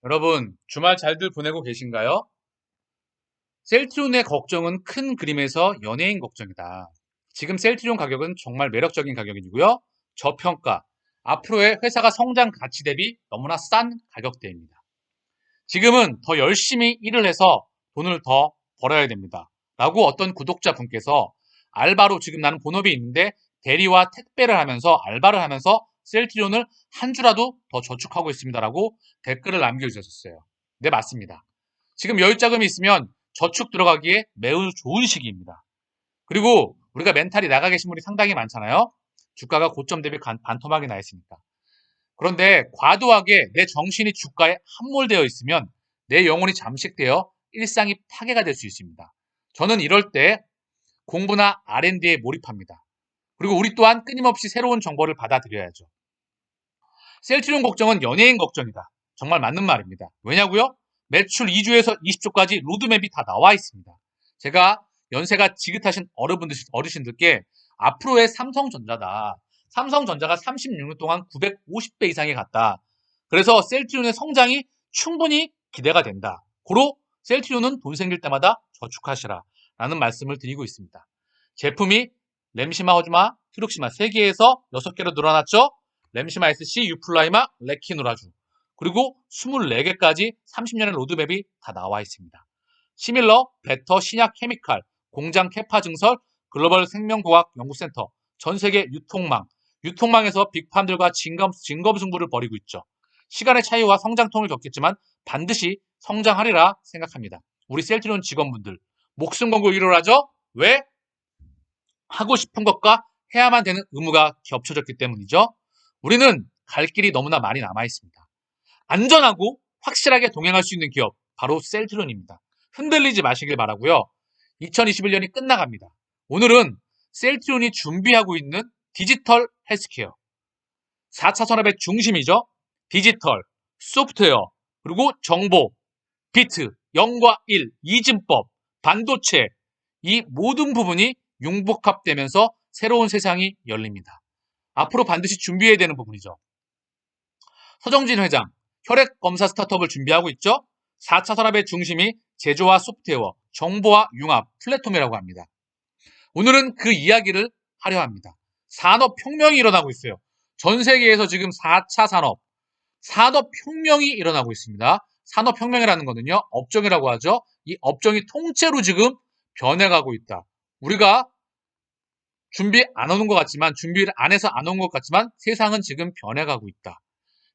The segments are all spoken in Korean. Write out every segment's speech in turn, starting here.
여러분, 주말 잘들 보내고 계신가요? 셀트리온의 걱정은 큰 그림에서 연예인 걱정이다. 지금 셀트리온 가격은 정말 매력적인 가격이고요. 저평가, 앞으로의 회사가 성장 가치 대비 너무나 싼 가격대입니다. 지금은 더 열심히 일을 해서 돈을 더 벌어야 됩니다. 라고 어떤 구독자분께서 알바로 지금 나는 본업이 있는데 대리와 택배를 하면서 알바를 하면서 셀트리온을 한 주라도 더 저축하고 있습니다라고 댓글을 남겨주셨어요. 네, 맞습니다. 지금 여유자금이 있으면 저축 들어가기에 매우 좋은 시기입니다. 그리고 우리가 멘탈이 나가 계신 분이 상당히 많잖아요. 주가가 고점 대비 반토막이 나 있으니까. 그런데 과도하게 내 정신이 주가에 함몰되어 있으면 내 영혼이 잠식되어 일상이 파괴가 될 수 있습니다. 저는 이럴 때 공부나 R&D에 몰입합니다. 그리고 우리 또한 끊임없이 새로운 정보를 받아들여야죠. 셀트리온 걱정은 연예인 걱정이다. 정말 맞는 말입니다. 왜냐고요? 매출 2주에서 20조까지 로드맵이 다 나와 있습니다. 제가 연세가 지긋하신 어르신들께 앞으로의 삼성전자다. 삼성전자가 36년 동안 950배 이상이 갔다. 그래서 셀트리온의 성장이 충분히 기대가 된다. 고로 셀트리온은 돈 생길 때마다 저축하시라 라는 말씀을 드리고 있습니다. 제품이 램시마, 허즈마, 히록시마 3개에서 6개로 늘어났죠. 램시마 SC, 유플라이마, 레키노라주 그리고 24개까지 30년의 로드맵이 다 나와 있습니다. 시밀러, 베터, 신약 케미칼, 공장 캐파 증설, 글로벌 생명과학 연구센터, 전세계 유통망에서 빅팜들과 진검승부를 벌이고 있죠. 시간의 차이와 성장통을 겪겠지만 반드시 성장하리라 생각합니다. 우리 셀트리온 직원분들 목숨 걸고 일을 하죠. 왜? 하고 싶은 것과 해야만 되는 의무가 겹쳐졌기 때문이죠. 우리는 갈 길이 너무나 많이 남아 있습니다. 안전하고 확실하게 동행할 수 있는 기업 바로 셀트리온입니다. 흔들리지 마시길 바라고요. 2021년이 끝나갑니다. 오늘은 셀트리온이 준비하고 있는 디지털 헬스케어 4차 산업의 중심이죠. 디지털, 소프트웨어, 그리고 정보, 비트, 0과 1, 이진법, 반도체 이 모든 부분이 융복합되면서 새로운 세상이 열립니다. 앞으로 반드시 준비해야 되는 부분이죠. 서정진 회장, 혈액 검사 스타트업을 준비하고 있죠. 4차 산업의 중심이 제조와 소프트웨어, 정보와 융합, 플랫폼이라고 합니다. 오늘은 그 이야기를 하려 합니다. 산업혁명이 일어나고 있어요. 전 세계에서 지금 4차 산업혁명이 일어나고 있습니다. 산업혁명이라는 거는요, 업종이라고 하죠. 이 업종이 통째로 지금 변해가고 있다. 우리가 준비 안 오는 것 같지만, 준비를 안 해서 안 온 것 같지만 세상은 지금 변해가고 있다.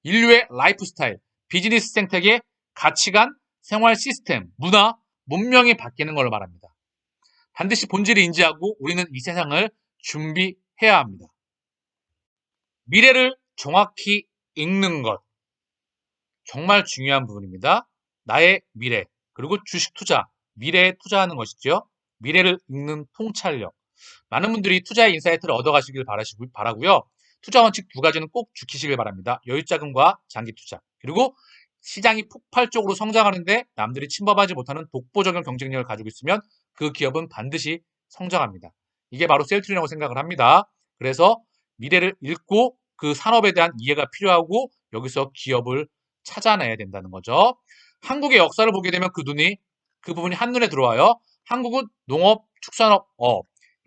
인류의 라이프 스타일, 비즈니스 생태계, 가치관, 생활 시스템, 문화, 문명이 바뀌는 걸 말합니다. 반드시 본질을 인지하고 우리는 이 세상을 준비해야 합니다. 미래를 정확히 읽는 것. 정말 중요한 부분입니다. 나의 미래, 그리고 주식 투자, 미래에 투자하는 것이죠. 미래를 읽는 통찰력. 많은 분들이 투자의 인사이트를 얻어가시길 바라고요. 투자 원칙 2가지는 꼭 지키시길 바랍니다. 여유자금과 장기 투자. 그리고 시장이 폭발적으로 성장하는데 남들이 침범하지 못하는 독보적인 경쟁력을 가지고 있으면 그 기업은 반드시 성장합니다. 이게 바로 셀트리온이라고 생각을 합니다. 그래서 미래를 읽고 그 산업에 대한 이해가 필요하고 여기서 기업을 찾아내야 된다는 거죠. 한국의 역사를 보게 되면 그 부분이 한눈에 들어와요. 한국은 농업, 축산업,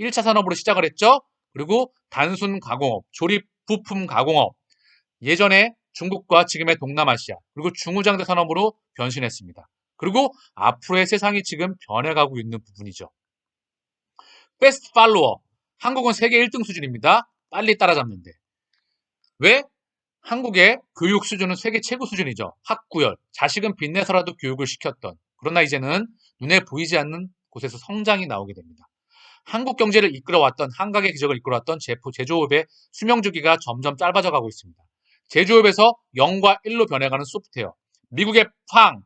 1차 산업으로 시작을 했죠. 그리고 단순 가공업, 조립 부품 가공업, 예전에 중국과 지금의 동남아시아, 그리고 중후장대 산업으로 변신했습니다. 그리고 앞으로의 세상이 지금 변해가고 있는 부분이죠. 패스트 팔로워, 한국은 세계 1등 수준입니다. 빨리 따라잡는데. 왜? 한국의 교육 수준은 세계 최고 수준이죠. 학구열, 자식은 빚내서라도 교육을 시켰던. 그러나 이제는 눈에 보이지 않는 곳에서 성장이 나오게 됩니다. 한국 경제를 이끌어왔던 한각의 기적을 이끌어왔던 제조업의 수명주기가 점점 짧아져 가고 있습니다. 제조업에서 0과 1로 변해가는 소프트웨어. 미국의 팡,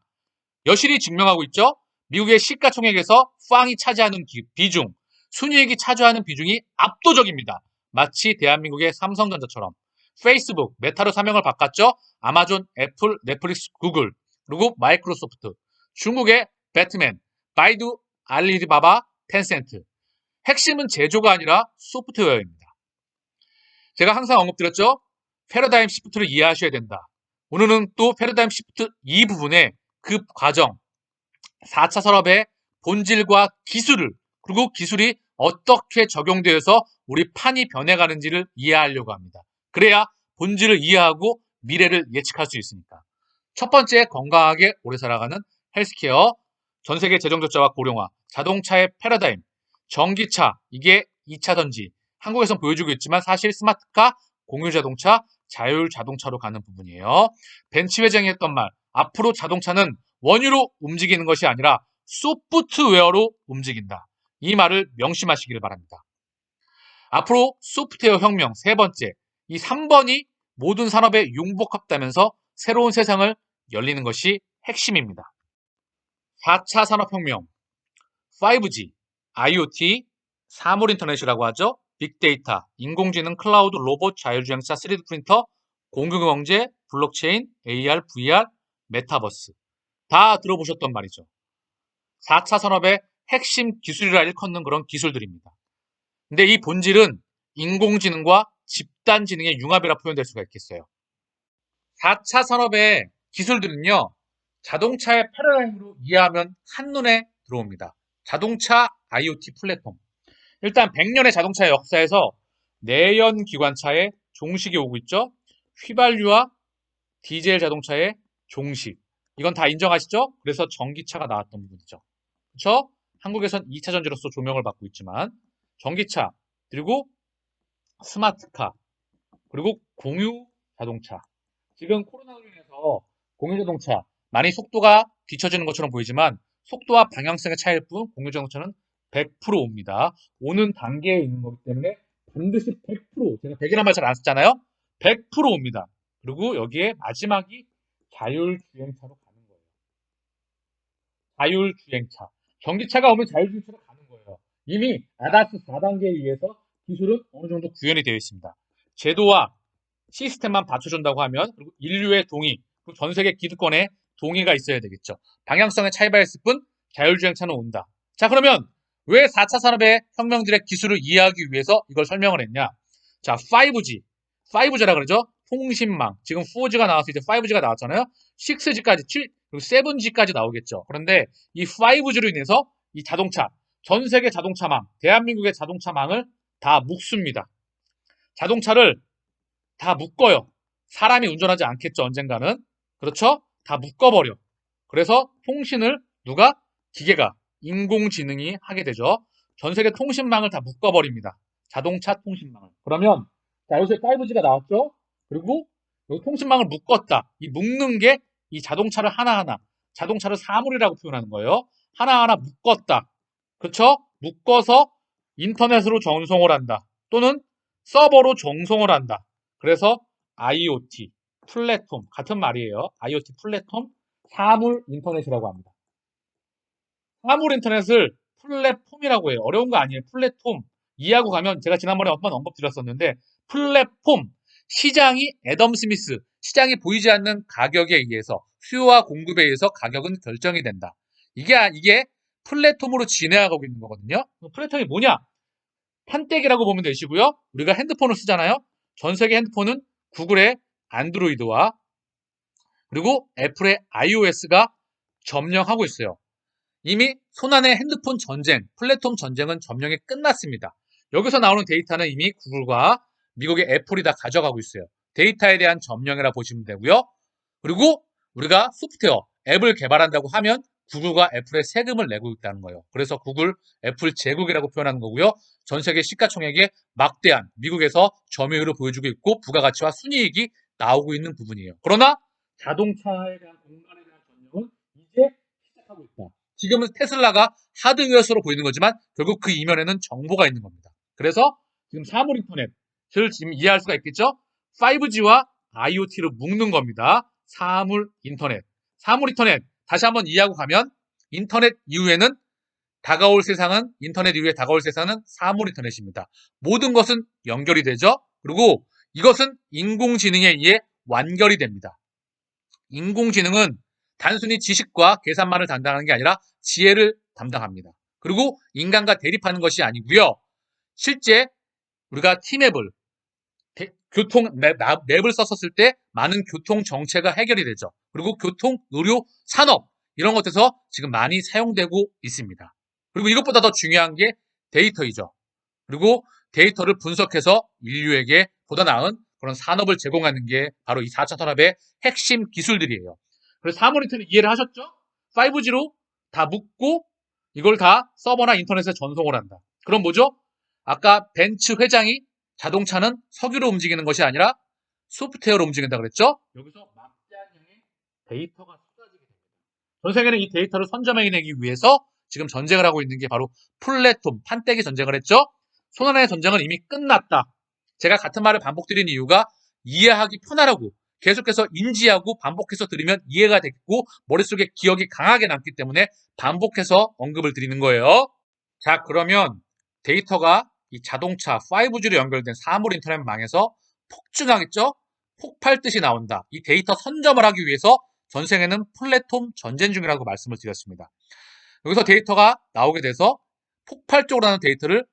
여실히 증명하고 있죠. 미국의 시가총액에서 팡이 차지하는 비중, 순이익이 차지하는 비중이 압도적입니다. 마치 대한민국의 삼성전자처럼. 페이스북, 메타로 사명을 바꿨죠. 아마존, 애플, 넷플릭스, 구글, 그리고 마이크로소프트. 중국의 배트맨, 바이두, 알리바바, 텐센트. 핵심은 제조가 아니라 소프트웨어입니다. 제가 항상 언급드렸죠. 패러다임 시프트를 이해하셔야 된다. 오늘은 또 패러다임 시프트 이 부분에 그 과정, 4차 산업의 본질과 기술을, 그리고 기술이 어떻게 적용되어서 우리 판이 변해가는지를 이해하려고 합니다. 그래야 본질을 이해하고 미래를 예측할 수 있으니까. 첫 번째, 건강하게 오래 살아가는 헬스케어, 전 세계 재정적자와 고령화, 자동차의 패러다임, 전기차, 이게 2차 전지. 한국에선 보여주고 있지만 사실 스마트카, 공유자동차, 자율자동차로 가는 부분이에요. 벤치 회장이 했던 말, 앞으로 자동차는 원유로 움직이는 것이 아니라 소프트웨어로 움직인다. 이 말을 명심하시기를 바랍니다. 앞으로 소프트웨어 혁명 세 번째, 이 3번이 모든 산업에 융복합되면서 새로운 세상을 열리는 것이 핵심입니다. 4차 산업혁명, 5G, IoT, 사물인터넷이라고 하죠. 빅데이터, 인공지능, 클라우드, 로봇, 자율주행차, 3D 프린터, 공유경제, 블록체인, AR, VR, 메타버스. 다 들어보셨던 말이죠. 4차 산업의 핵심 기술이라 일컫는 그런 기술들입니다. 근데 이 본질은 인공지능과 집단지능의 융합이라 표현될 수가 있겠어요. 4차 산업의 기술들은요, 자동차의 패러다임으로 이해하면 한눈에 들어옵니다. 자동차 IoT 플랫폼. 일단 100년의 자동차의 역사에서 내연 기관차의 종식이 오고 있죠. 휘발유와 디젤 자동차의 종식. 이건 다 인정하시죠? 그래서 전기차가 나왔던 부분이죠. 그렇죠? 한국에선 2차 전지로서 조명을 받고 있지만 전기차, 그리고 스마트카, 그리고 공유 자동차. 지금 코로나로 인해서 공유 자동차 많이 속도가 뒤처지는 것처럼 보이지만 속도와 방향성의 차이일 뿐 공유 자동차는 100% 옵니다. 오는 단계에 있는 거기 때문에 반드시 100%, 제가 100이라는 말 잘 안 쓰잖아요. 100% 옵니다. 그리고 여기에 마지막이 자율주행차로 가는 거예요. 자율주행차. 전기차가 오면 자율주행차로 가는 거예요. 이미 아다스 4단계에 의해서 기술은 어느 정도 구현이 되어 있습니다. 제도와 시스템만 받쳐준다고 하면, 그리고 인류의 동의, 그리고 전 세계 기득권의 동의가 있어야 되겠죠. 방향성의 차이가 있을 뿐 자율주행차는 온다. 자, 그러면 왜 4차 산업의 혁명들의 기술을 이해하기 위해서 이걸 설명을 했냐? 자, 5G. 5G라 그러죠? 통신망. 지금 4G가 나와서 이제 5G가 나왔잖아요. 6G까지, 그리고 7G까지 나오겠죠. 그런데 이 5G로 인해서 이 자동차, 전 세계 자동차망, 대한민국의 자동차망을 다 묶습니다. 자동차를 다 묶어요. 사람이 운전하지 않겠죠, 언젠가는. 그렇죠? 다 묶어버려. 그래서 통신을 누가? 기계가, 인공지능이 하게 되죠. 전 세계 통신망을 다 묶어버립니다. 자동차 통신망을. 그러면, 자, 요새 5G가 나왔죠? 그리고 이 통신망을 묶었다. 이 묶는 게 이 자동차를 하나하나, 자동차를 사물이라고 표현하는 거예요. 하나하나 묶었다. 그렇죠? 묶어서 인터넷으로 전송을 한다. 또는 서버로 전송을 한다. 그래서 IoT 플랫폼 같은 말이에요. IoT 플랫폼 사물 인터넷이라고 합니다. 사물 인터넷을 플랫폼이라고 해요. 어려운 거 아니에요. 플랫폼 이해하고 가면 제가 지난번에 한번 언급드렸었는데 플랫폼 시장이 애덤 스미스 시장이 보이지 않는 가격에 의해서 수요와 공급에 의해서 가격은 결정이 된다. 이게 플랫폼으로 진행하고 있는 거거든요. 플랫폼이 뭐냐? 판때기라고 보면 되시고요. 우리가 핸드폰을 쓰잖아요. 전 세계 핸드폰은 구글의 안드로이드와 그리고 애플의 iOS가 점령하고 있어요. 이미 손안의 핸드폰 전쟁, 플랫폼 전쟁은 점령이 끝났습니다. 여기서 나오는 데이터는 이미 구글과 미국의 애플이 다 가져가고 있어요. 데이터에 대한 점령이라 보시면 되고요. 그리고 우리가 소프트웨어, 앱을 개발한다고 하면 구글과 애플의 세금을 내고 있다는 거예요. 그래서 구글, 애플 제국이라고 표현하는 거고요. 전 세계 시가총액의 막대한 미국에서 점유율을 보여주고 있고 부가가치와 순이익이 나오고 있는 부분이에요. 그러나 자동차에 대한 공간에 대한 점령은 이제 시작하고 있다. 지금은 테슬라가 하드웨어로 보이는 거지만 결국 그 이면에는 정보가 있는 겁니다. 그래서 지금 사물 인터넷을 지금 이해할 수가 있겠죠? 5G와 IoT를 묶는 겁니다. 사물 인터넷. 사물 인터넷. 다시 한번 이해하고 가면 인터넷 이후에는 다가올 세상은 인터넷 이후에 다가올 세상은 사물 인터넷입니다. 모든 것은 연결이 되죠. 그리고 이것은 인공지능에 의해 완결이 됩니다. 인공지능은 단순히 지식과 계산만을 담당하는 게 아니라 지혜를 담당합니다. 그리고 인간과 대립하는 것이 아니고요. 실제 우리가 팀앱을 교통 맵을 썼었을 때 많은 교통 정체가 해결이 되죠. 그리고 교통, 의료, 산업 이런 것에서 지금 많이 사용되고 있습니다. 그리고 이것보다 더 중요한 게 데이터이죠. 그리고 데이터를 분석해서 인류에게 보다 나은 그런 산업을 제공하는 게 바로 이 4차 산업의 핵심 기술들이에요. 그래서 사모니터는 이해를 하셨죠? 5G로 다 묶고 이걸 다 서버나 인터넷에 전송을 한다. 그럼 뭐죠? 아까 벤츠 회장이 자동차는 석유로 움직이는 것이 아니라 소프트웨어로 움직인다 그랬죠? 여기서 막대한량의 데이터가 쏟아지게 됩니다. 전 세계는 이 데이터를 선점해내기 위해서 지금 전쟁을 하고 있는 게 바로 플랫폼, 판때기 전쟁을 했죠? 손안의 전쟁은 이미 끝났다. 제가 같은 말을 반복드린 이유가 이해하기 편하라고 계속해서 인지하고 반복해서 들으면 이해가 됐고 머릿속에 기억이 강하게 남기 때문에 반복해서 언급을 드리는 거예요. 자, 그러면 데이터가 이 자동차 5G로 연결된 사물 인터넷망에서 폭증하겠죠? 폭발듯이 나온다. 이 데이터 선점을 하기 위해서 전 세계는 플랫폼 전쟁 중이라고 말씀을 드렸습니다. 여기서 데이터가 나오게 돼서 폭발적으로 나는 데이터를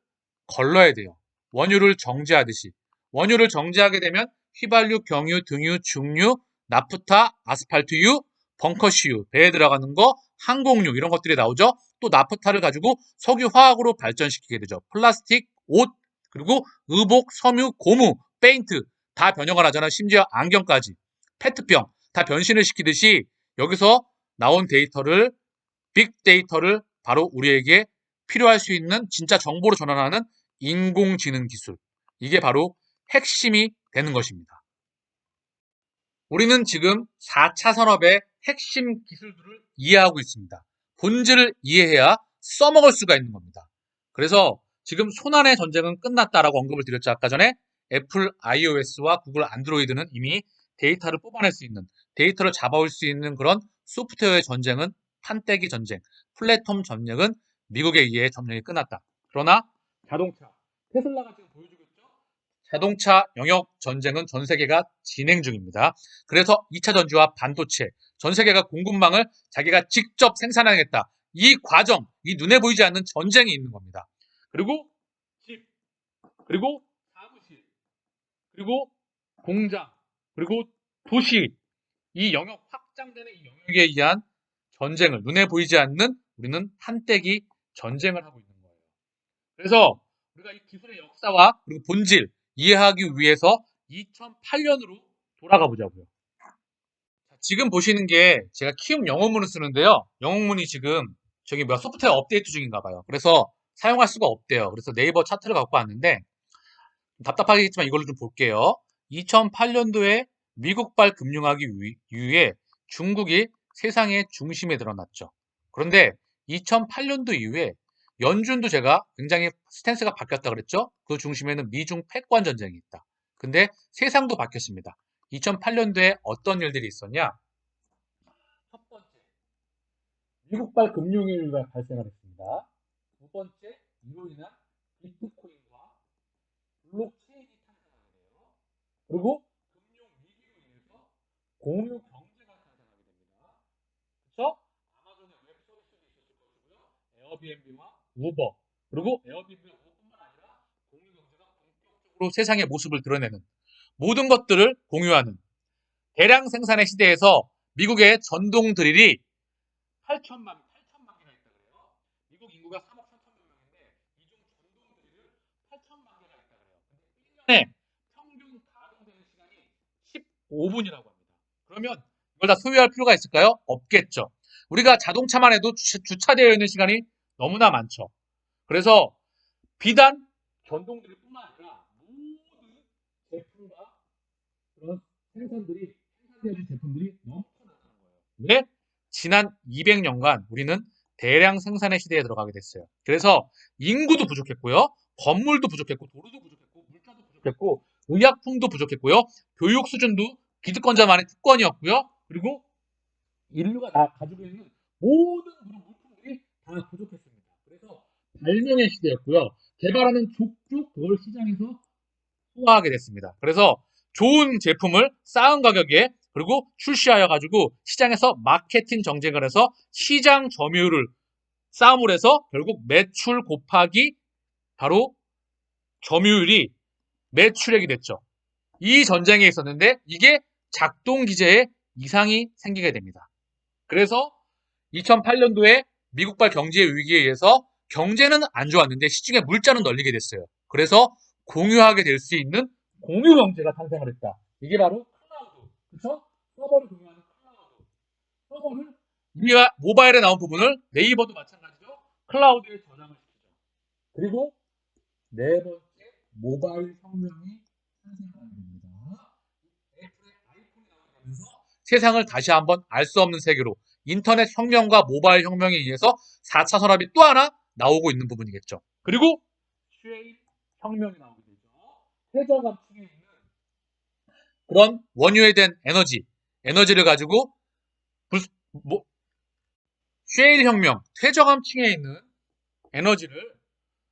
걸러야 돼요. 원유를 정제하듯이. 원유를 정제하게 되면 휘발유, 경유, 등유, 중유, 나프타, 아스팔트유, 벙커시유, 배에 들어가는 거, 항공유 이런 것들이 나오죠. 또 나프타를 가지고 석유화학으로 발전시키게 되죠. 플라스틱, 옷, 그리고 의복, 섬유, 고무, 페인트 다 변형을 하잖아요. 심지어 안경까지. 페트병 다 변신을 시키듯이 여기서 나온 데이터를 빅데이터를 바로 우리에게 필요할 수 있는 진짜 정보로 전환하는 인공지능 기술. 이게 바로 핵심이 되는 것입니다. 우리는 지금 4차 산업의 핵심 기술들을 이해하고 있습니다. 본질을 이해해야 써먹을 수가 있는 겁니다. 그래서 지금 손안의 전쟁은 끝났다라고 언급을 드렸죠. 아까 전에 애플 iOS와 구글 안드로이드는 이미 데이터를 뽑아낼 수 있는, 데이터를 잡아올 수 있는 그런 소프트웨어의 전쟁은 판때기 전쟁, 플랫폼 전쟁은 미국에 의해 점령이 끝났다. 그러나 자동차, 테슬라가 지금 보여주고 있죠. 자동차 영역 전쟁은 전 세계가 진행 중입니다. 그래서 2차 전지와 반도체, 전 세계가 공급망을 자기가 직접 생산하겠다. 이 과정, 이 눈에 보이지 않는 전쟁이 있는 겁니다. 그리고 집, 그리고 사무실, 그리고 공장, 그리고 도시, 이 영역 확장되는 이 영역에 의한 전쟁을 눈에 보이지 않는 우리는 판때기 전쟁을 하고 있는 거예요. 그래서 우리가 이 기술의 역사와 그리고 본질 이해하기 위해서 2008년으로 돌아가 보자고요. 지금 보시는 게 제가 키움 영어문을 쓰는데요. 영어문이 지금 저기 소프트웨어 업데이트 중인가 봐요. 그래서 사용할 수가 없대요. 그래서 네이버 차트를 갖고 왔는데 답답하겠지만 이걸로 좀 볼게요. 2008년도에 미국발 금융하기 이후에 중국이 세상의 중심에 드러났죠. 그런데 2008년도 이후에 연준도 제가 굉장히 스탠스가 바뀌었다 그랬죠. 그 중심에는 미중 패권 전쟁이 있다. 근데 세상도 바뀌었습니다. 2008년도에 어떤 일들이 있었냐? 첫 번째, 미국발 금융위기가 발생을 했습니다. 두 번째, 이로 인한 비트코인과 블록체인이 탄생하게 돼요. 그리고 금융 위기로 인해서 공유 경제가 탄생하게 됩니다. 그렇죠? 아마존의 웹 서비스도 있었을 것이고요. 에어비앤비와 우버, 그리고 에어비앤비와 우버뿐만 아니라 공유 경제가 본격적으로 세상의 모습을 드러내는 모든 것들을 공유하는 대량 생산의 시대에서 미국의 전동 드릴이 8천만 개가 있다 그래요. 미국 인구가 3억 3천만 명인데 이 중 전동 드릴을 8천만 개가 있다 그래요. 근데 1년에 평균 가동되는 시간이 15분이라고 합니다. 그러면 이걸 다 소유할 필요가 있을까요? 없겠죠. 우리가 자동차만 해도 주차되어 있는 시간이 너무나 많죠. 그래서 비단 전동드릴뿐만 아니라 모든 제품과 그런 생산되어진 제품들이 넘쳐나는 거예요. 왜? 지난 200년간 우리는 대량 생산의 시대에 들어가게 됐어요. 그래서 인구도 부족했고요. 건물도 부족했고, 도로도 부족했고, 물자도 부족했고, 의약품도 부족했고요. 교육 수준도 기득권자만의 특권이었고요. 그리고 인류가 다 가지고 있는 모든 그런 물품들이 다 부족했습니다. 그래서 발명의 시대였고요. 개발하는 족족 그걸 시장에서 소화하게 됐습니다. 그래서 좋은 제품을 싸은 가격에 그리고 출시하여 가지고 시장에서 마케팅 정책을 해서 시장 점유율을 싸움을 해서 결국 매출 곱하기 바로 점유율이 매출액이 됐죠. 이 전쟁에 있었는데 이게 작동 기제에 이상이 생기게 됩니다. 그래서 2008년도에 미국발 경제 위기에 의해서 경제는 안 좋았는데 시중에 물자는 널리게 됐어요. 그래서 공유하게 될 수 있는 공유 경제가 탄생을 했다. 이게 바로 클라우드. 그렇죠? 서버를 공유하는 클라우드. 서버를 우리가 모바일에 나온 부분을 네이버도 마찬가지죠. 클라우드에 저장을 시키죠. 그리고 네 번째 모바일 혁명이 탄생하게 됩니다. 애플의 아이폰이 나오면서 세상을 다시 한번 알 수 없는 세계로 인터넷 혁명과 모바일 혁명에 의해서 4차 산업이 또 하나 나오고 있는 부분이겠죠. 그리고 쉐일 혁명이 나오게 되죠. 최저감층에 있는 그런 원유에 된 에너지를 가지고 뭐, 쉐일 혁명, 최저감층에 있는 에너지를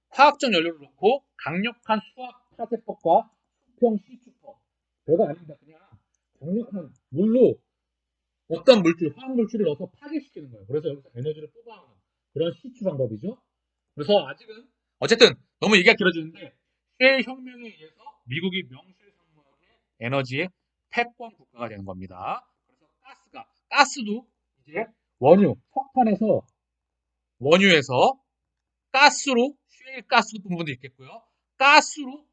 화학적 연료를 넣고 강력한 수학 파쇄법과 수평 시추법 별거 아닙니다. 그냥 강력한 물로 어떤 물질, 화학 물질을 넣어서 파괴시키는 거예요. 그래서 여기서 에너지를 뽑아오는 그런 시추 방법이죠. 그래서 아직은 어쨌든 너무 얘기가 길어지는데 쉐일 혁명에 의해서 미국이 명실상부하게 에너지의 패권 국가가 되는 겁니다. 그래서 가스도 이제 석탄에서 원유에서 가스로 쉐일 가스 부분도 있겠고요. 가스로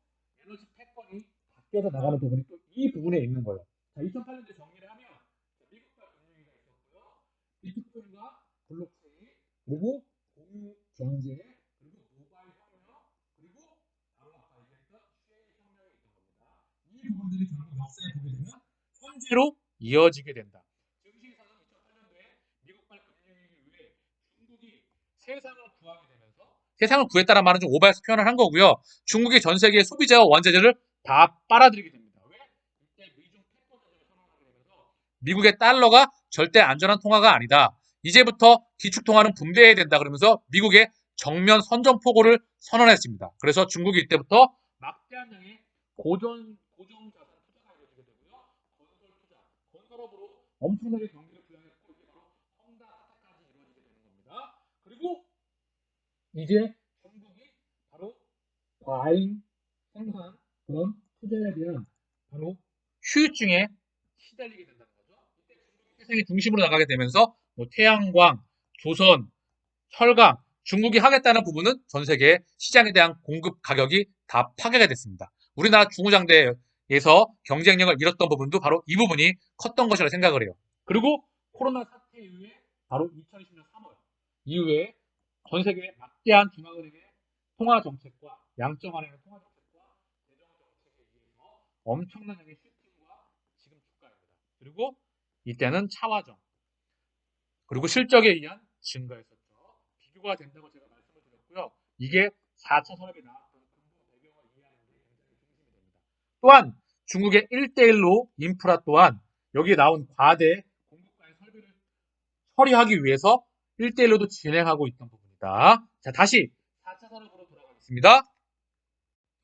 에너지 패권이 바뀌어서 나가는 부분이 또 이 부분에 있는 거예요. 자, 2008년도에 정리를 하면 미국과 금융위기가 있었고요. 비트코인과 블록체인 그리고 공유 경제 그리고 모바일 혁명 그리고 바로 아까 얘기했던 쉐일 혁명이 있는 겁니다. 이 부분들이 결국 역사에 보게 되면 현재로 이어지게 된다. 증시에서는 2008년도에 미국발 금융위기 이후에 중국이 세상을 구하게 되면서 세상을 구했다는 말은 좀 오버해서 표현을 한 거고요. 중국이 전 세계의 소비자와 원자재를 다 빨아들이게 됩니다. 왜? 이때 미중 패권 전쟁을 선언하게 되면서 미국의 달러가 절대 안전한 통화가 아니다. 이제부터 기축통화는 분배해야 된다. 그러면서 미국의 정면 선전포고를 선언했습니다. 그래서 중국이 이때부터 막대한 양의 고정자산 투자가 이루어지게 되고요. 건설 투자, 건설업으로 엄청나게 경기를 부양했고 이게 바로 헝다 사태까지 이루어지게 되는 겁니다. 그리고 이제 중국이 바로 과잉 생산 그런 투자에 대한 바로 휴유증에 시달리게 된다는 거죠. 이때 중국이 세상의 중심으로 나가게 되면서 뭐 태양광, 조선, 철강, 중국이 하겠다는 부분은 전 세계 시장에 대한 공급 가격이 다 파괴가 됐습니다. 우리나라 중후장대에서 경쟁력을 잃었던 부분도 바로 이 부분이 컸던 것이라 생각을 해요. 그리고 코로나 사태 이후에 바로 2020년 3월 이후에 전 세계의 막대한 중앙은행의 통화 정책과 양적완화의 통화 정책과 재정 정책에 의해서 엄청난 양의 슈팅과 지금 주가입니다. 그리고 이때는 차화정 그리고 실적에 의한 증가였었죠. 비교가 된다고 제가 말씀을 드렸고요. 이게 4차 산업이 나왔던 근본 배경을 이해하는 데 굉장히 중심이 됩니다. 또한 중국의 1대1로 인프라 또한 여기에 나온 과대 공급과의 설비를 처리하기 위해서 1대1로도 진행하고 있던 부분이다. 자, 다시 4차 산업으로 돌아가겠습니다.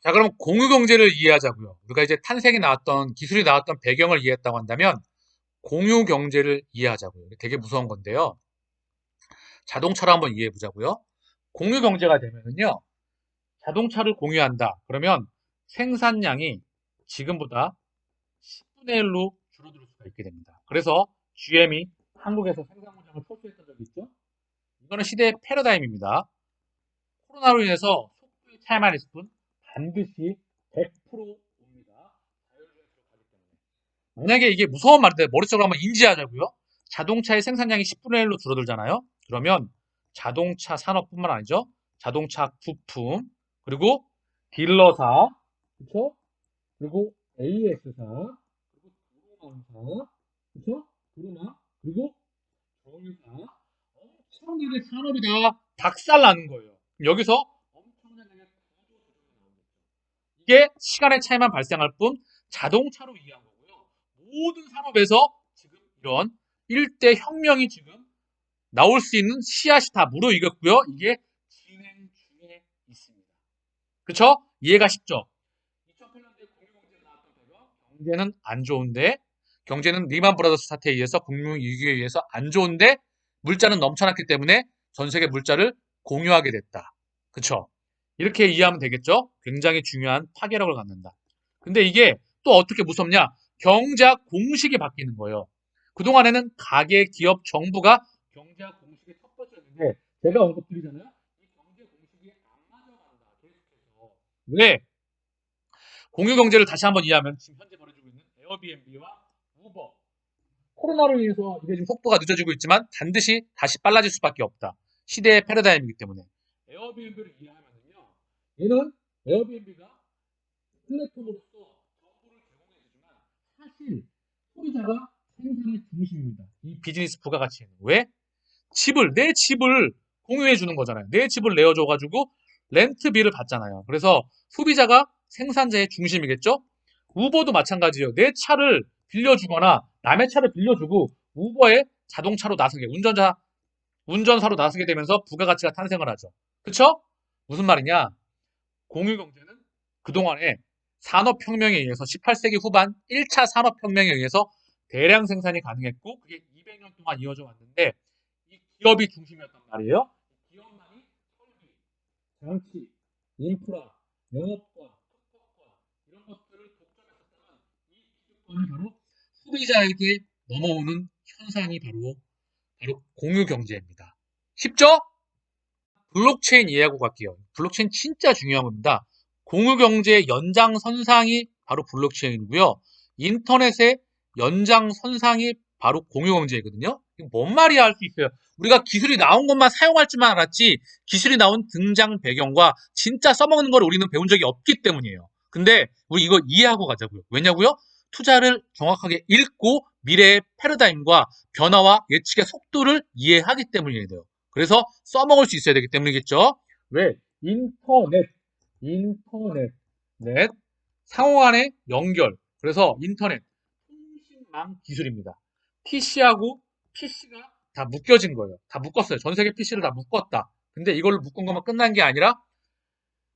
자, 그럼 공유경제를 이해하자고요. 우리가 이제 탄생이 나왔던, 기술이 나왔던 배경을 이해했다고 한다면 공유경제를 이해하자고요. 되게 무서운 건데요. 자동차로 한번 이해해 보자고요. 공유경제가 되면은요, 자동차를 공유한다. 그러면 생산량이 지금보다 10분의 1로 줄어들 수가 있게 됩니다. 그래서 GM이 한국에서 생산 공장을 철수했던 적이 있죠. 이거는 시대의 패러다임입니다. 코로나로 인해서 속도의 차이만 있을 뿐 반드시 100% 옵니다. 자율주행 기록하기 때문에. 만약에 이게 무서운 말인데 머릿속으로 한번 인지하자고요. 자동차의 생산량이 10분의 1로 줄어들잖아요. 그러면 자동차 산업뿐만 아니죠. 자동차 부품, 그리고 딜러사, 그렇죠? 그리고 AS사, 그리고 도로망사, 그렇죠? 도로망, 그리고 정유사, 엄청나게 산업이 다 박살나는 거예요. 여기서 엄청나게 구조 조정이 나오는 거죠. 이게 시간의 차이만 발생할 뿐 자동차로 이해한 거고요. 모든 산업에서 지금 이런 일대 혁명이 지금 나올 수 있는 씨앗이 다 무르익었고요. 이게 진행 중에 있습니다. 그렇죠? 이해가 쉽죠? 2008년도에 공유경제가 나왔던 배경, 경제는 안 좋은데, 경제는 리만 브라더스 사태에 의해서 금융위기에 의해서 안 좋은데 물자는 넘쳐났기 때문에 전 세계 물자를 공유하게 됐다. 그렇죠? 이렇게 이해하면 되겠죠? 굉장히 중요한 파괴력을 갖는다. 근데 이게 또 어떻게 무섭냐? 경제학 공식이 바뀌는 거예요. 그동안에는 가계, 기업, 정부가 경제학 공식의 첫 번째였는데 제가 언급드리잖아요. 이 경제 공식이 안 맞아간다. 계속해서. 왜? 공유 경제를 다시 한번 이해하면 지금 현재 벌어지고 있는 에어비앤비와 우버. 코로나로 인해서 이게 지금 속도가 늦어지고 있지만 반드시 다시 빨라질 수밖에 없다. 시대의 패러다임이기 때문에. 에어비앤비를 이해하면요. 얘는 에어비앤비가 플랫폼으로서 정보를 제공해주지만 사실 소비자가 생산의 중심입니다. 이 비즈니스 부가가치에는. 왜? 내 집을 공유해 주는 거잖아요. 내 집을 내어줘가지고 렌트비를 받잖아요. 그래서 소비자가 생산자의 중심이겠죠? 우버도 마찬가지예요. 내 차를 빌려주거나 남의 차를 빌려주고 우버에 자동차로 나서게, 운전사로 나서게 되면서 부가가치가 탄생을 하죠. 그쵸? 무슨 말이냐? 공유경제는 그동안에 산업혁명에 의해서 18세기 후반 1차 산업혁명에 의해서 대량 생산이 가능했고 그게 200년 동안 이어져 왔는데 이 기업이 중심이었단 말이에요. 기업만이 설비, 장치, 인프라, 영업권, 특허권 이런 것들을 독점했었다면 이 기득권이 바로 소비자에게 넘어오는 현상이 바로 공유 경제입니다. 쉽죠? 블록체인 이해하고 갈게요. 블록체인 진짜 중요한 겁니다. 공유 경제의 연장선상이 바로 블록체인이고요. 인터넷의 연장선상이 바로 공유 경제거든요. 이거 뭔 말이야 할 수 있어요. 우리가 기술이 나온 것만 사용할 줄만 알았지 기술이 나온 등장 배경과 진짜 써먹는 걸 우리는 배운 적이 없기 때문이에요. 근데 우리 이거 이해하고 가자고요. 왜냐고요? 투자를 정확하게 읽고 미래의 패러다임과 변화와 예측의 속도를 이해하기 때문이에요. 그래서 써먹을 수 있어야 되기 때문이겠죠. 왜? 인터넷, 상호 간의 연결. 그래서 인터넷, 통신망 기술입니다. PC하고 PC가 다 묶여진 거예요. 다 묶었어요. 전 세계 PC를 다 묶었다. 근데 이걸로 묶은 것만 끝난 게 아니라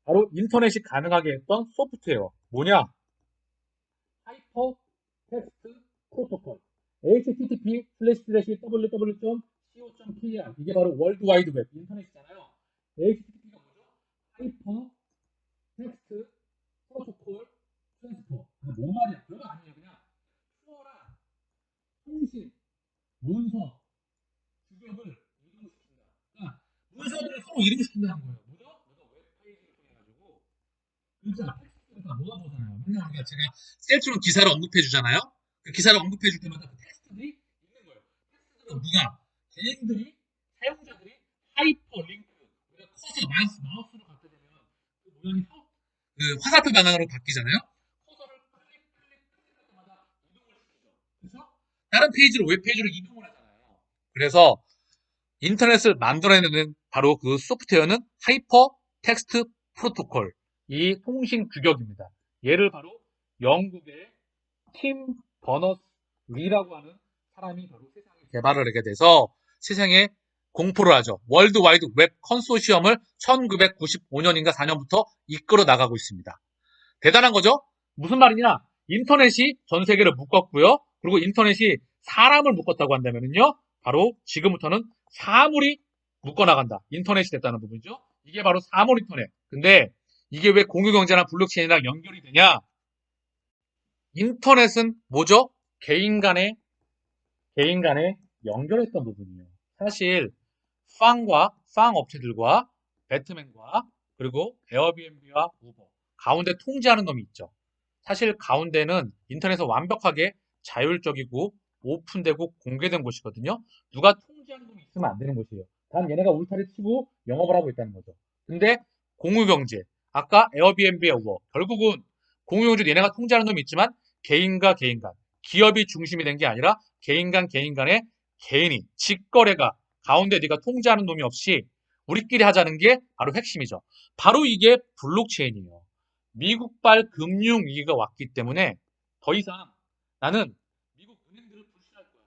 바로 인터넷이 가능하게 했던 소프트웨어. 뭐냐? 하이퍼 텍스트 프로토콜. http://www.co.kr 이게 바로 월드와이드 웹 인터넷이잖아요. HTTP가 뭐죠? 하이퍼 텍스트 프로토콜 트랜스퍼. 뭔 말이야? 별거 아니에요. 그냥 수어랑 통신, 문서, 주격을 이동시킨다. 그러니까 문서들을 서로 이동시킨다는 거예요. 뭐죠? 그래서 웹페이지를 통해 가지고 글자, 텍스트를 다 모아보잖아요. 맨날 우리가 제가 셀트론 기사를 언급해 주잖아요. 그 기사를 언급해 줄 때마다 그 텍스트들이 있는 거예요. 텍스트는 누가? 개인들이, 사용자들이 하이퍼링크, 우리가 커서 마우스로 갖다 대면 그 모양이 화살표 방향으로 바뀌잖아요. 커서를 클릭할 때마다 이동을 시키죠. 그래서 다른 페이지로 웹페이지로 이동을 하잖아요. 그래서 인터넷을 만들어내는 바로 그 소프트웨어는 하이퍼 텍스트 프로토콜, 이 통신 규격입니다. 얘를 바로 영국의 팀 버너스 리라고 하는 사람이 바로 세상에 개발을 하게 돼서 세상에 공포를 하죠. 월드와이드 웹 컨소시엄을 1995년인가 4년부터 이끌어 나가고 있습니다. 대단한 거죠? 무슨 말이냐? 인터넷이 전 세계를 묶었고요. 그리고 인터넷이 사람을 묶었다고 한다면요. 바로 지금부터는 사물이 묶어나간다. 인터넷이 됐다는 부분이죠. 이게 바로 사물 인터넷. 근데 이게 왜 공유경제나 블록체인이랑 연결이 되냐? 인터넷은 뭐죠? 개인 간에 연결했던 부분이에요. 사실 빵 업체들과 배트맨과 그리고 에어비앤비와 우버 가운데 통제하는 놈이 있죠. 사실 가운데는 인터넷에서 완벽하게 자율적이고 오픈되고 공개된 곳이거든요. 누가 통제하는 놈이 있으면 안 되는 곳이에요. 단 얘네가 울타리 치고 영업을 하고 있다는 거죠. 근데 공유경제, 아까 에어비앤비와 우버 결국은 공유경제 얘네가 통제하는 놈이 있지만 개인과 개인 간, 기업이 중심이 된 게 아니라 개인 간의 개인이 직거래가 가운데 네가 통제하는 놈이 없이 우리끼리 하자는 게 바로 핵심이죠. 바로 이게 블록체인이에요. 미국발 금융위기가 왔기 때문에 더 이상 나는 미국 은행들을 불신할 거야.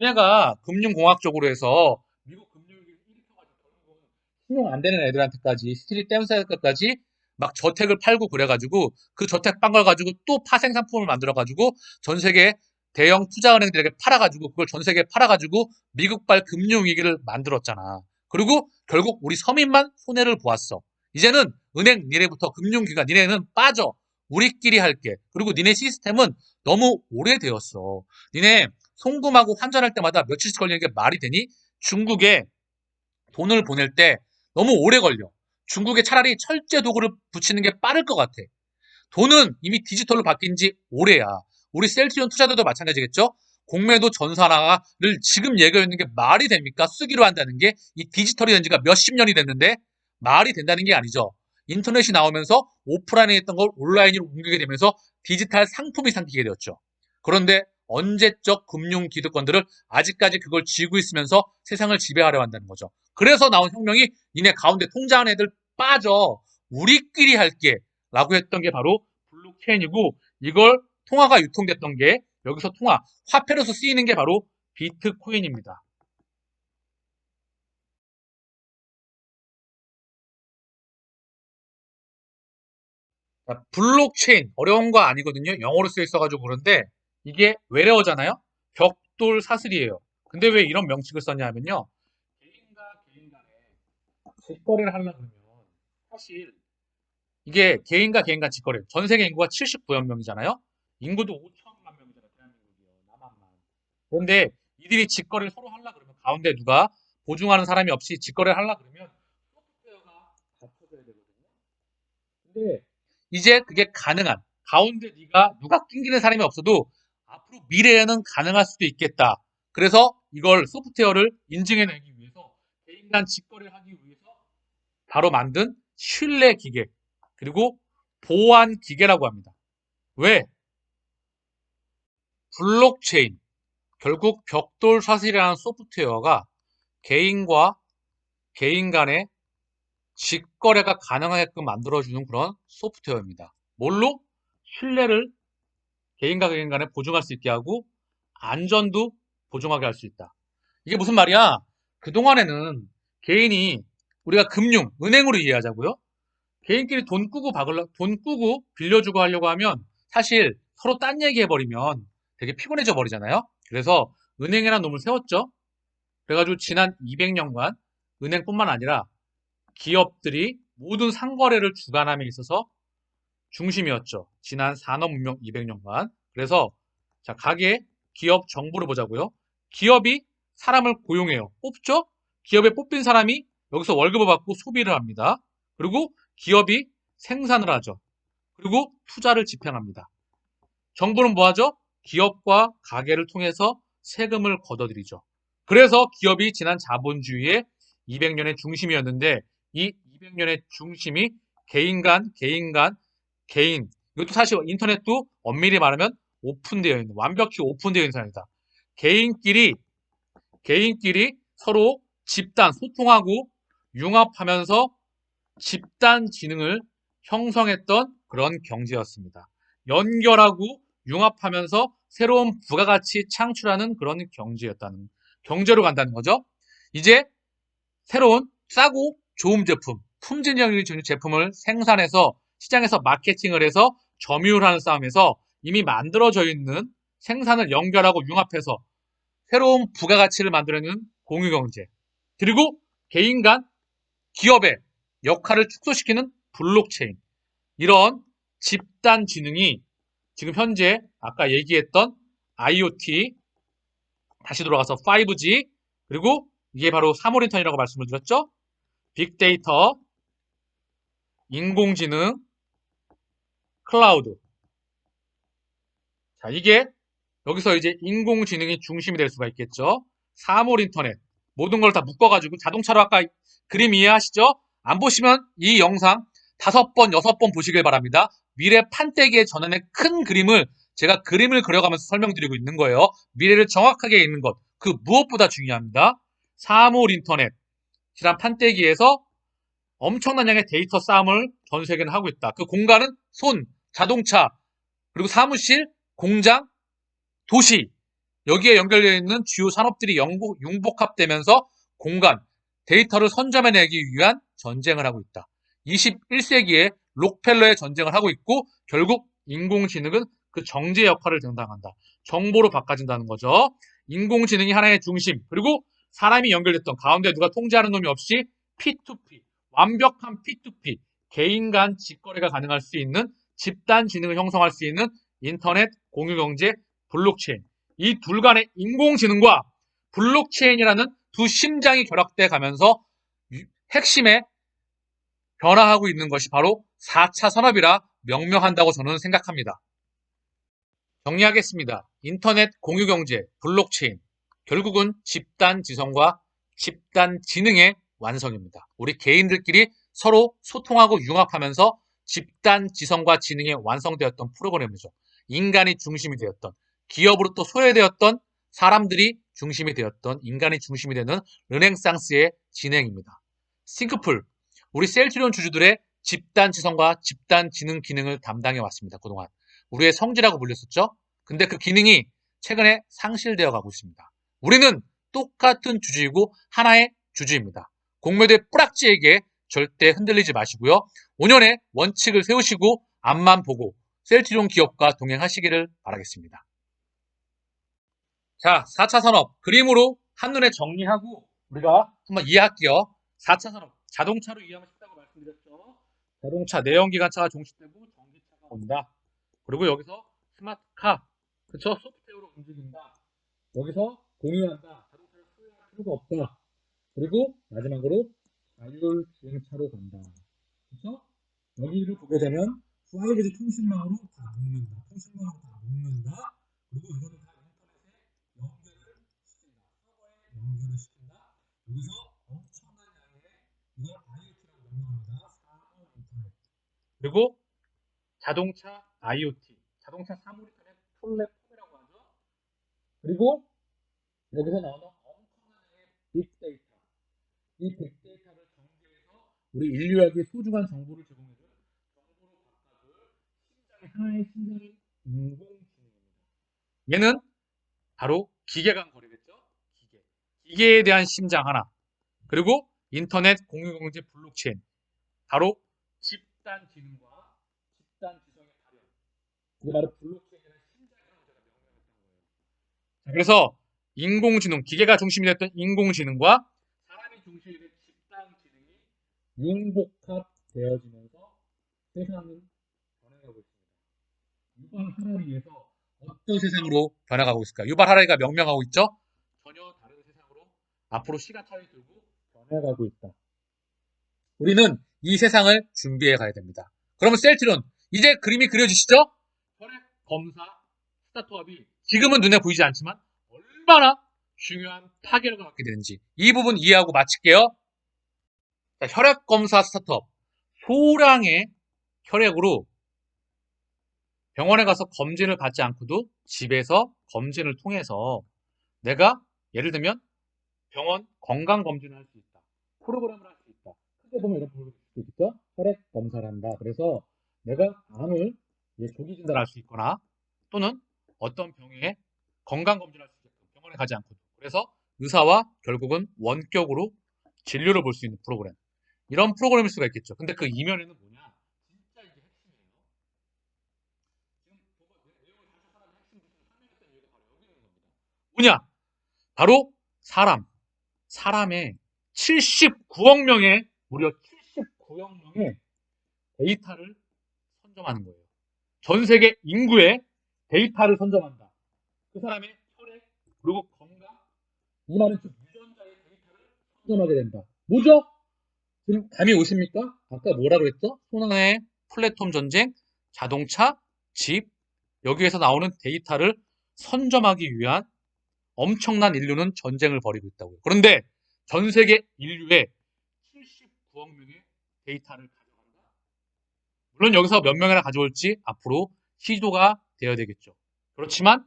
얘네가 금융공학적으로 해서 미국 금융위기를 일으켜가지고 결국은 신용 안 되는 애들한테까지 스트릿 댄서까지 막 저택을 팔고 그래가지고 그 저택 판 걸 가지고 또 파생 상품을 만들어가지고 전 세계 대형 투자은행들에게 팔아가지고 그걸 전 세계에 팔아가지고 미국발 금융위기를 만들었잖아. 그리고 결국 우리 서민만 손해를 보았어. 이제는 은행 니네부터 금융기관 니네는 빠져. 우리끼리 할게. 그리고 니네 시스템은 너무 오래되었어. 니네 송금하고 환전할 때마다 며칠씩 걸리는 게 말이 되니? 중국에 돈을 보낼 때 너무 오래 걸려. 중국에 차라리 철제 도구를 붙이는 게 빠를 것 같아. 돈은 이미 디지털로 바뀐 지 오래야. 우리 셀트리온 투자자도 마찬가지겠죠? 공매도 전산화를 지금 얘기하고 있는 게 말이 됩니까? 쓰기로 한다는 게 이 디지털이 된 지가 몇십 년이 됐는데 말이 된다는 게 아니죠. 인터넷이 나오면서 오프라인에 있던 걸 온라인으로 옮기게 되면서 디지털 상품이 생기게 되었죠. 그런데 언제적 금융 기득권들을 아직까지 그걸 쥐고 있으면서 세상을 지배하려 한다는 거죠. 그래서 나온 혁명이 니네 가운데 통장한 애들 빠져. 우리끼리 할게. 라고 했던 게 바로 블록체인이고 이걸 통화가 유통됐던 게 여기서 화폐로서 쓰이는 게 바로 비트코인입니다. 블록체인 어려운 거 아니거든요. 영어로 쓰여 있어가지고 그런데 이게 외래어잖아요. 벽돌 사슬이에요. 근데 왜 이런 명칭을 썼냐 하면요. 개인과 개인 간에 직거래를 하려고 그러면 사실 이게 개인과 개인 간 직거래. 전 세계 인구가 79억 명이잖아요. 인구도 5천만 명이잖아요. 대한민국이요. 남한만. 그런데 이들이 직거래를 서로 하려고 그러면 가운데 누가 보증하는 사람이 없이 직거래를 하려고 그러면 소프트웨어가 갖춰져야 되거든요. 근데 이제 그게 가능한 가운데 누가 낑기는 사람이 없어도 앞으로 미래에는 가능할 수도 있겠다. 그래서 이걸 소프트웨어를 인증해내기 위해서 개인 간 직거래를 하기 위해서 바로 만든 신뢰 기계 그리고 보안 기계라고 합니다. 왜? 블록체인 결국 벽돌 사슬이라는 소프트웨어가 개인과 개인 간의 직거래가 가능하게끔 만들어주는 그런 소프트웨어입니다. 뭘로? 신뢰를 개인과 개인 간에 보증할 수 있게 하고 안전도 보증하게 할 수 있다. 이게 무슨 말이야? 그동안에는 개인이 우리가 은행으로 이해하자고요. 개인끼리 돈 꾸고 빌려주고 하려고 하면 사실 서로 딴 얘기 해버리면 되게 피곤해져 버리잖아요. 그래서 은행이라는 놈을 세웠죠. 그래가지고 지난 200년간 은행뿐만 아니라 기업들이 모든 상거래를 주관함에 있어서 중심이었죠. 지난 산업문명 200년간. 그래서 자, 기업 정보를 보자고요. 기업이 사람을 고용해요. 뽑죠? 기업에 뽑힌 사람이 여기서 월급을 받고 소비를 합니다. 그리고 기업이 생산을 하죠. 그리고 투자를 집행합니다. 정부는 뭐 하죠? 기업과 가게를 통해서 세금을 걷어들이죠. 그래서 기업이 지난 자본주의의 200년의 중심이었는데 이 200년의 중심이 개인. 이것도 사실 인터넷도 엄밀히 말하면 완벽히 오픈되어 있는 사람이다. 개인끼리, 개인끼리 서로 소통하고 융합하면서 집단 지능을 형성했던 그런 경제였습니다. 연결하고 융합하면서 새로운 부가가치 창출하는 그런 경제로 간다는 거죠. 이제 새로운 싸고 좋은 제품, 품질력이 좋은 제품을 생산해서 시장에서 마케팅을 해서 점유율하는 싸움에서 이미 만들어져 있는 생산을 연결하고 융합해서 새로운 부가가치를 만들어내는 공유경제. 그리고 개인 간 기업의 역할을 축소시키는 블록체인. 이런 집단 지능이 지금 현재 아까 얘기했던 IoT, 다시 돌아가서 5G, 그리고 이게 바로 사물인터넷이라고 말씀을 드렸죠. 빅데이터, 인공지능, 클라우드. 자, 이게 여기서 이제 인공지능이 중심이 될 수가 있겠죠. 사물인터넷. 모든 걸 다 묶어가지고 자동차로 아까 그림 이해하시죠? 안 보시면 이 영상 5번, 6번 보시길 바랍니다. 미래 판때기의 전환의 큰 그림을 제가 그림을 그려가면서 설명드리고 있는 거예요. 미래를 정확하게 읽는 것. 그 무엇보다 중요합니다. 사물인터넷이란 판때기에서 엄청난 양의 데이터 싸움을 전 세계는 하고 있다. 그 공간은 자동차, 그리고 사무실, 공장, 도시, 여기에 연결되어 있는 주요 산업들이 융복합되면서 데이터를 선점해내기 위한 전쟁을 하고 있다. 21세기에 록펠러의 전쟁을 하고 있고 결국 인공지능은 그 정제 역할을 담당한다. 정보로 바꿔진다는 거죠. 인공지능이 하나의 중심, 그리고 사람이 연결됐던 가운데 누가 통제하는 놈이 없이 P2P, 완벽한 P2P, 개인 간 직거래가 가능할 수 있는 집단 지능을 형성할 수 있는 인터넷 공유경제 블록체인. 이 둘 간의 인공지능과 블록체인이라는 두 심장이 결합돼 가면서 핵심에 변화하고 있는 것이 바로 4차 산업이라 명명한다고 저는 생각합니다. 정리하겠습니다. 인터넷 공유경제, 블록체인. 결국은 집단 지성과 집단 지능의 완성입니다. 우리 개인들끼리 서로 소통하고 융합하면서 집단 지성과 지능이 완성되었던 프로그램이죠. 인간이 중심이 되었던, 기업으로 또 소외되었던 사람들이 중심이 되었던, 인간이 중심이 되는 르네상스의 진행입니다. 싱크풀, 우리 셀트리온 주주들의 집단 지성과 집단 지능 기능을 담당해 왔습니다. 그동안. 우리의 성지라고 불렸었죠. 근데 그 기능이 최근에 상실되어 가고 있습니다. 우리는 똑같은 주주이고 하나의 주주입니다. 공매도의 뿌락지에게 절대 흔들리지 마시고요. 5년의 원칙을 세우시고 앞만 보고 셀트리온 기업과 동행하시기를 바라겠습니다. 자, 4차 산업 그림으로 한눈에 정리하고 우리가 한번 이해할게요. 4차 산업 자동차로 이해하면 쉽다고 말씀드렸죠. 자동차 내연기관차가 종식되고 전기차가 온다. 그리고 여기서 스마트카, 그쵸? 소프트웨어로 움직인다. 여기서 공유한다. 자동차를 소유할 필요가 없다. 그리고 마지막으로 자율주행차로 간다. 그쵸? 여기를 보게 되면 5G 통신망으로 다 묶는다. 통신망으로 다 묶는다. 그리고 이거는 다 인터넷에 연결을 시킨다. 서버에 연결을 시킨다. 여기서 엄청난 양의 이걸 IoT라고 명명합니다. 사물 인터넷. 그리고 자동차 IoT, 자동차 사물 인터넷 플랫폼이라고 하죠. 그리고 여기서 나오는 엄청난 빅데이터. 이 빅데이터를 정제해서 우리 인류에게 소중한 정보를 제공해줄 정보로 바꿔줄 심장의 하나의 심장인 인공지능입니다. 얘는 바로 기계 간 거리겠죠? 기계. 기계에 대한 심장 하나. 그리고 인터넷 공유경제 블록체인. 바로 집단 지능과 집단 지성의 발현. 이게 바로 블록체인이라는 심장이라고 제가 명명했던 거예요. 자, 그래서 인공지능, 기계가 중심이 됐던 인공지능과 사람이 중심이 된 집단 지능이 융복합되어지면서 세상은 변해가고 있습니다. 유발 하라리에서 어떤 세상으로 변해가고 있을까? 유발 하라리가 명명하고 있죠? 전혀 다른 세상으로 앞으로 시간차를 두고 변해가고 있다. 우리는 이 세상을 준비해 가야 됩니다. 그러면 셀트리온, 이제 그림이 그려지시죠? 혈액 검사 스타트업이 지금은 눈에 보이지 않지만 얼마나 중요한 파괴력을 갖게 되는지 이 부분 이해하고 마칠게요. 자, 혈액 검사 스타트업. 소량의 혈액으로 병원에 가서 검진을 받지 않고도 집에서 검진을 통해서 내가 예를 들면 병원 건강검진을 할 수 있다. 프로그램을 할 수 있다. 크게 보면 이런 프로그램이 있죠. 혈액 검사를 한다. 그래서 내가 암을 조기 진단할 수 있거나 또는 어떤 병에 건강검진을 할 수 있게끔 병원에 가지 않고도. 그래서 의사와 결국은 원격으로 진료를 볼 수 있는 프로그램. 이런 프로그램일 수가 있겠죠. 근데 그 이면에는 뭐냐? 진짜 이게 핵심이에요. 지금 내용을 다시 하나의 핵심 부분을 설명했던 이유가 바로 여기 있는 겁니다. 뭐냐? 바로 사람의 79억 명의 무려 79억 명의 데이터를 선점하는 거예요. 전 세계 인구의 데이터를 선점한다. 그 사람의 혈액 그리고 건강 이 말은 즉 유전자의 데이터를 선점하게 된다. 뭐죠? 지금 감이 오십니까? 아까 뭐라고 했죠? 손안의 플랫폼 전쟁, 자동차, 집 여기에서 나오는 데이터를 선점하기 위한 엄청난 인류는 전쟁을 벌이고 있다고요. 그런데 전 세계 인류의 79억 명의 데이터를 가져간다. 물론 여기서 몇 명이나 가져올지 앞으로 시도가 되어야 되겠죠. 그렇지만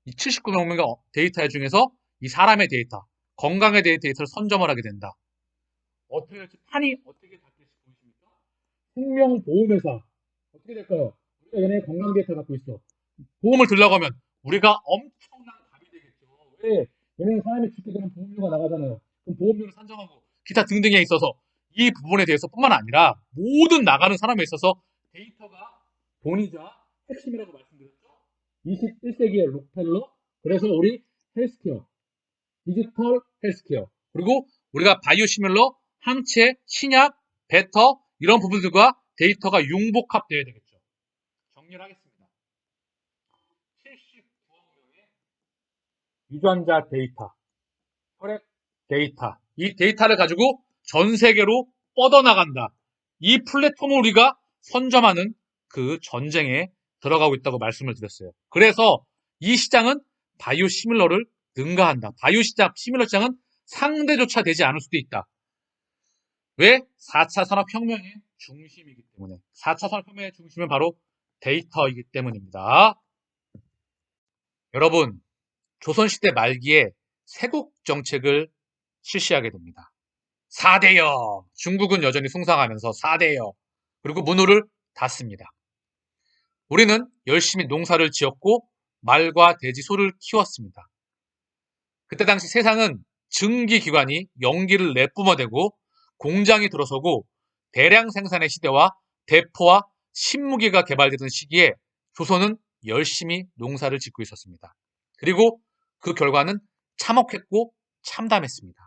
이 79억 명의 데이터 중에서 이 사람의 데이터, 건강에 대한 데이터를 선점을 하게 된다. 어떻게 될지 판이 어떻게 바뀔지 보이십니까? 생명보험회사 어떻게 될까요? 우리가 얘네 건강 데이터 갖고 있어. 보험을 들라고 하면 우리가 엄청난 답이 되겠죠. 왜? 얘네는 사람이 죽게 되면 보험료가 나가잖아요. 그럼 보험료를 산정하고 기타 등등에 있어서 이 부분에 대해서 뿐만 아니라 모든 나가는 사람에 있어서 데이터가 돈이자 핵심이라고 말씀드렸죠. 21세기의 록펠러. 그래서 우리 헬스케어, 디지털 헬스케어. 그리고 우리가 바이오시밀러, 항체, 신약, 베터 이런 부분들과 데이터가 융복합되어야 되겠죠. 정리를 하겠습니다. 79억 명의 유전자 데이터, 혈액 데이터, 이 데이터를 가지고 전 세계로 뻗어나간다. 이 플랫폼을 우리가 선점하는 그 전쟁에 들어가고 있다고 말씀을 드렸어요. 그래서 이 시장은 바이오 시밀러를 능가한다. 바이오 시장, 시밀러 시장은 상대조차 되지 않을 수도 있다. 왜? 4차 산업혁명의 중심이기 때문에. 4차 산업혁명의 중심은 바로 데이터이기 때문입니다. 여러분, 조선시대 말기에 세국 정책을 실시하게 됩니다. 4대여. 중국은 여전히 숭상하면서 4대여. 그리고 문호를 닫습니다. 우리는 열심히 농사를 지었고 말과 돼지, 소를 키웠습니다. 그때 당시 세상은 증기기관이 연기를 내뿜어대고 공장이 들어서고 대량 생산의 시대와 대포와 신무기가 개발되던 시기에 조선은 열심히 농사를 짓고 있었습니다. 그리고 그 결과는 참혹했고 참담했습니다.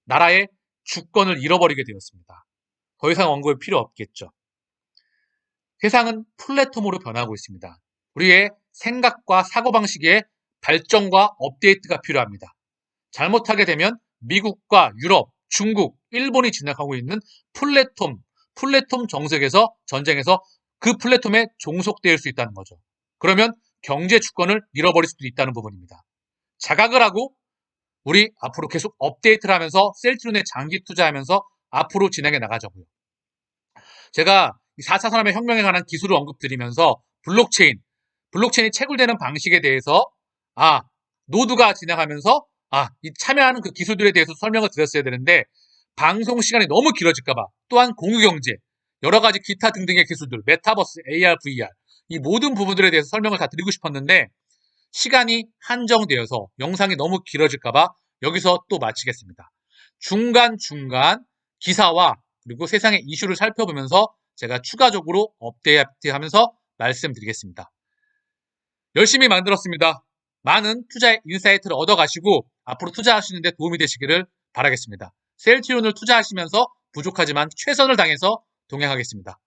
나라의 주권을 잃어버리게 되었습니다. 더 이상 언급이 필요 없겠죠. 세상은 플랫폼으로 변하고 있습니다. 우리의 생각과 사고방식의 발전과 업데이트가 필요합니다. 잘못하게 되면 미국과 유럽, 중국, 일본이 진행하고 있는 플랫폼 정책에서 전쟁에서 그 플랫폼에 종속될 수 있다는 거죠. 그러면 경제 주권을 잃어버릴 수도 있다는 부분입니다. 자각을 하고 우리 앞으로 계속 업데이트를 하면서 셀트리온에 장기 투자하면서 앞으로 진행해 나가자고요. 제가 4차 산업의 혁명에 관한 기술을 언급드리면서 블록체인이 채굴되는 방식에 대해서 노드가 진행하면서 이 참여하는 그 기술들에 대해서 설명을 드렸어야 되는데 방송 시간이 너무 길어질까봐 또한 공유경제, 여러 가지 기타 등등의 기술들, 메타버스, AR, VR 이 모든 부분들에 대해서 설명을 다 드리고 싶었는데 시간이 한정되어서 영상이 너무 길어질까봐 여기서 또 마치겠습니다. 중간중간 기사와 그리고 세상의 이슈를 살펴보면서 제가 추가적으로 업데이트하면서 말씀드리겠습니다. 열심히 만들었습니다. 많은 투자의 인사이트를 얻어가시고 앞으로 투자하시는 데 도움이 되시기를 바라겠습니다. 셀트리온을 투자하시면서 부족하지만 최선을 다해서 동행하겠습니다.